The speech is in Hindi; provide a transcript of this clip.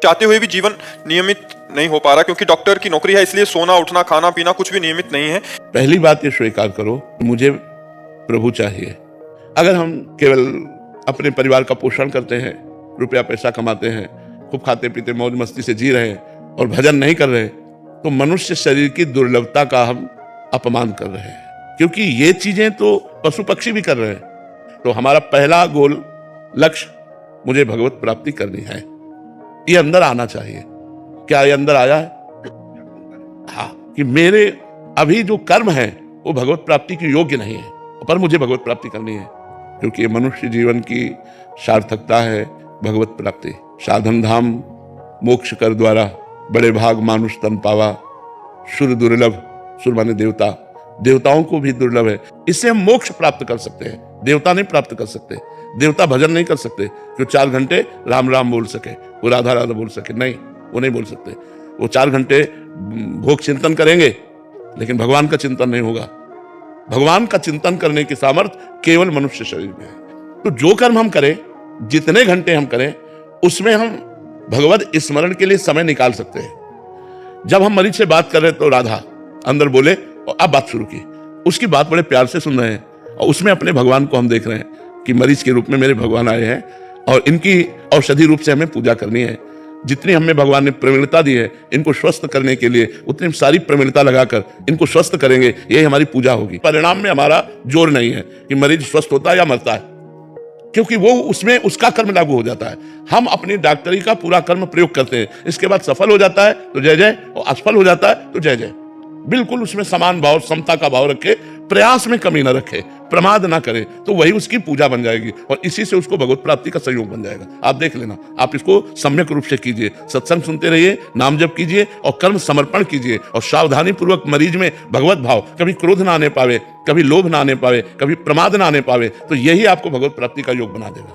चाहते हुए भी जीवन नियमित नहीं हो पा रहा, क्योंकि डॉक्टर की नौकरी है, इसलिए सोना उठना खाना पीना कुछ भी नियमित नहीं है। पहली बात ये स्वीकार करो, मुझे प्रभु चाहिए। अगर हम केवल अपने परिवार का पोषण करते हैं, रुपया पैसा कमाते हैं, खूब खाते पीते मौज मस्ती से जी रहे हैं और भजन नहीं कर रहे, तो मनुष्य शरीर की दुर्लभता का हम अपमान कर रहे हैं, क्योंकि ये चीजें तो पशु पक्षी भी कर रहे हैं। तो हमारा पहला गोल लक्ष्य, मुझे भगवत प्राप्ति करनी है, ये अंदर आना चाहिए। क्या ये अंदर आया है? हाँ, कि मेरे अभी जो कर्म है वो भगवत प्राप्ति के योग्य नहीं है, पर मुझे भगवत प्राप्ति करनी है, क्योंकि ये मनुष्य जीवन की सार्थकता है भगवत प्राप्ति। साधन धाम मोक्ष कर द्वारा, बड़े भाग मानुष तन पावा, सुर दुर्लभ, सुर माने देवता, देवताओं को भी दुर्लभ है। इससे हम मोक्ष प्राप्त कर सकते हैं, देवता नहीं प्राप्त कर सकते। देवता भजन नहीं कर सकते, जो 4 घंटे राम राम बोल सके, वो राधा राधा बोल सके, नहीं, वो नहीं बोल सकते। वो 4 घंटे भोग चिंतन करेंगे, लेकिन भगवान का चिंतन नहीं होगा। भगवान का चिंतन करने की सामर्थ्य केवल मनुष्य शरीर में है। तो जो कर्म हम करें, जितने घंटे हम करें, उसमें हम भगवत स्मरण के लिए समय निकाल सकते हैं। जब हम मरीज से बात कर रहे तो राधा अंदर बोले और अब बात शुरू की, उसकी बात बड़े प्यार से सुन रहे हैं, और उसमें अपने भगवान को हम देख रहे हैं कि मरीज के रूप में मेरे भगवान आए हैं और इनकी औषधि रूप से हमें पूजा करनी है। जितनी हमें भगवान ने प्रवीणता दी है इनको स्वस्थ करने के लिए, उतनी सारी प्रवीणता लगाकर इनको स्वस्थ करेंगे, यही हमारी पूजा होगी। परिणाम में हमारा जोर नहीं है कि मरीज स्वस्थ होता है या मरता है, क्योंकि वो उसमें उसका कर्म लागू हो जाता है। हम अपनी डॉक्टरी का पूरा कर्म प्रयोग करते हैं, इसके बाद सफल हो जाता है तो जय जय, और असफल हो जाता है तो जय जय। बिल्कुल उसमें समान भाव, समता का भाव रखे, प्रयास में कमी न रखे, प्रमाद ना करे, तो वही उसकी पूजा बन जाएगी और इसी से उसको भगवत प्राप्ति का संयोग बन जाएगा। आप देख लेना, आप इसको सम्यक रूप से कीजिए, सत्संग सुनते रहिए, नाम जप कीजिए और कर्म समर्पण कीजिए, और सावधानी पूर्वक मरीज में भगवत भाव, कभी क्रोध ना आने पावे, कभी लोभ ना आने पावे, कभी प्रमाद ना आने पावे, तो यही आपको भगवत प्राप्ति का योग बना देगा।